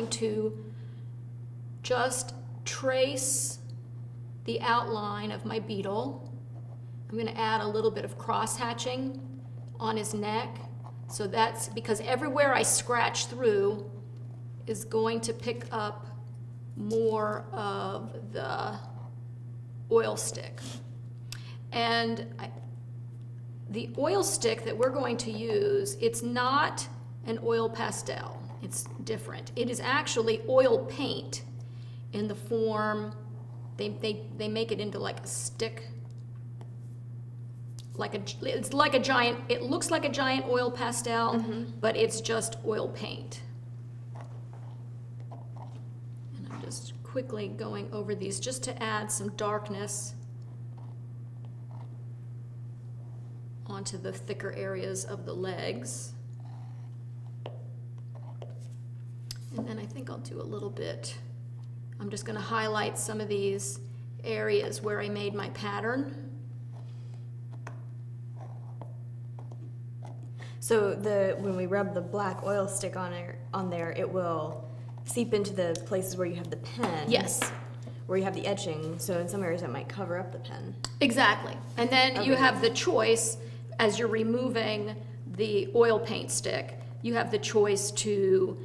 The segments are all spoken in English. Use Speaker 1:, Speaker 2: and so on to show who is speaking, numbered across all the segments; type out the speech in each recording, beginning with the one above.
Speaker 1: going to just trace the outline of my beetle. I'm going to add a little bit of cross hatching on his neck. So that's because everywhere I scratch through is going to pick up more of the oil stick. And the oil stick that we're going to use, it's not an oil pastel. It's different. It is actually oil paint in the form, they make it into like a stick, it's like a giant, it looks like a giant oil pastel, but it's just oil paint. And I'm just quickly going over these just to add some darkness onto the thicker areas of the legs. And then I think I'll do a little bit, I'm just going to highlight some of these areas where I made my pattern.
Speaker 2: So when we rub the black oil stick on there, it will seep into the places where you have the pen.
Speaker 1: Yes.
Speaker 2: Where you have the etching, so in some areas that might cover up the pen.
Speaker 1: Exactly. And then you have the choice, as you're removing the oil paint stick, you have the choice to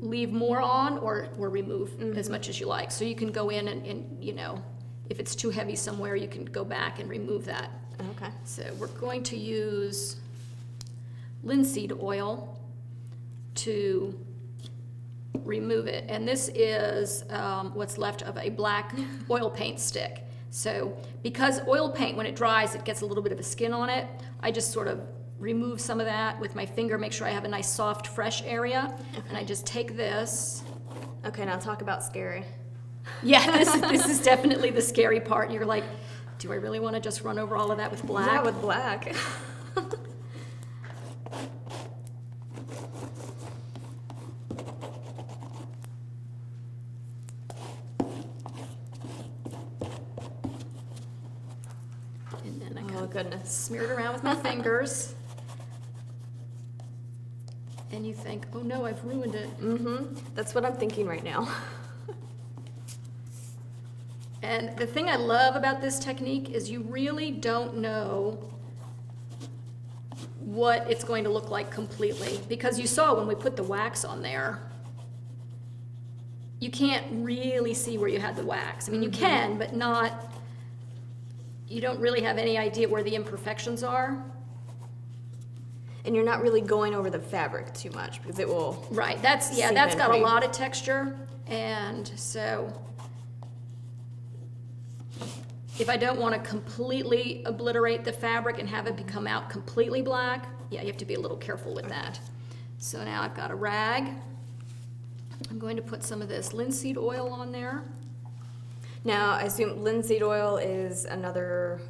Speaker 1: leave more on or remove as much as you like. So you can go in and, you know, if it's too heavy somewhere, you can go back and remove that.
Speaker 2: Okay.
Speaker 1: So we're going to use linseed oil to remove it. And this is what's left of a black oil paint stick. So because oil paint, when it dries, it gets a little bit of a skin on it, I just sort of remove some of that with my finger, make sure I have a nice soft, fresh area. Okay. And I just take this.
Speaker 2: Okay, now talk about scary.
Speaker 1: Yeah, this is definitely the scary part. You're like, do I really want to just run over all of that with black?
Speaker 2: Yeah, with black.
Speaker 1: And then I
Speaker 2: oh, goodness.
Speaker 1: Smear it around with my fingers. And you think, oh no, I've ruined it.
Speaker 2: That's what I'm thinking right now.
Speaker 1: And the thing I love about this technique is you really don't know what it's going to look like completely. Because you saw when we put the wax on there, you can't really see where you had the wax. I mean, you can, but not, you don't really have any idea where the imperfections are.
Speaker 2: And you're not really going over the fabric too much because it will.
Speaker 1: Right, that's got a lot of texture. And so if I don't want to completely obliterate the fabric and have it become out completely black, yeah, you have to be a little careful with that. So now I've got a rag. I'm going to put some of this linseed oil on there.
Speaker 2: Now, I assume linseed oil is another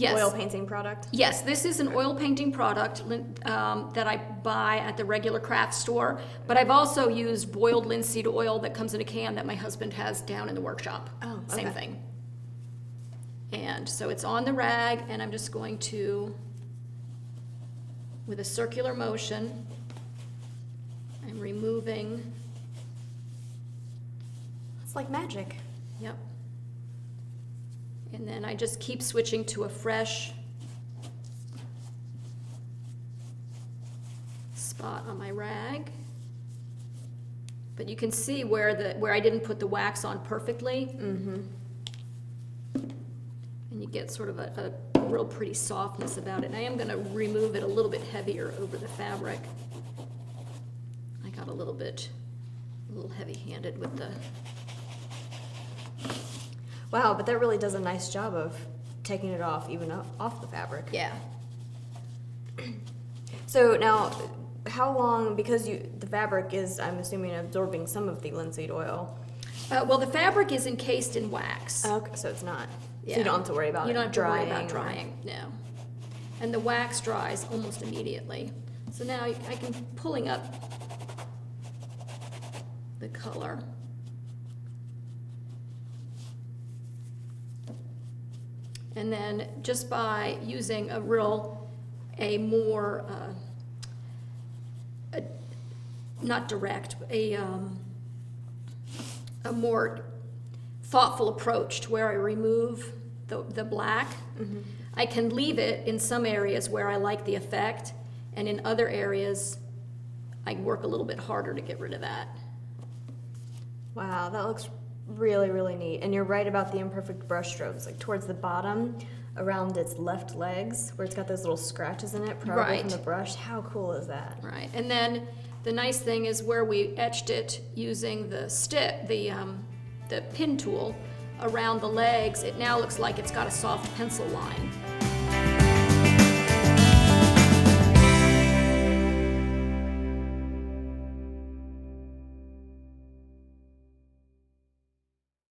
Speaker 2: oil painting product?
Speaker 1: Yes, this is an oil painting product that I buy at the regular craft store, but I've also used boiled linseed oil that comes in a can that my husband has down in the workshop.
Speaker 2: Oh, okay.
Speaker 1: Same thing. And so it's on the rag, and I'm just going to, with a circular motion, I'm removing.
Speaker 2: It's like magic.
Speaker 1: Yep. And then I just keep switching to a fresh spot on my rag. But you can see where I didn't put the wax on perfectly. And you get sort of a real pretty softness about it. And I am going to remove it a little bit heavier over the fabric. I got a little heavy-handed with the...
Speaker 2: Wow, but that really does a nice job of taking it off, even off the fabric.
Speaker 1: Yeah.
Speaker 2: So now, how long, because the fabric is, I'm assuming, absorbing some of the linseed oil.
Speaker 1: Well, the fabric is encased in wax.
Speaker 2: Okay, so it's not.
Speaker 1: Yeah.
Speaker 2: So you don't have to worry about
Speaker 1: You don't have to worry about
Speaker 2: drying.
Speaker 1: no. And the wax dries almost immediately. So now I can pulling up the color. And then just by using not direct, a more thoughtful approach to where I remove the black. I can leave it in some areas where I like the effect, and in other areas, I work a little bit harder to get rid of that.
Speaker 2: Wow, that looks really, really neat. And you're right about the imperfect brush strokes, like towards the bottom, around its left legs, where it's got those little scratches in it, probably
Speaker 1: Right.
Speaker 2: from the brush. How cool is that?
Speaker 1: Right, and then the nice thing is where we etched it using the stick, the pin tool around the legs, it now looks like it's got a soft pencil line.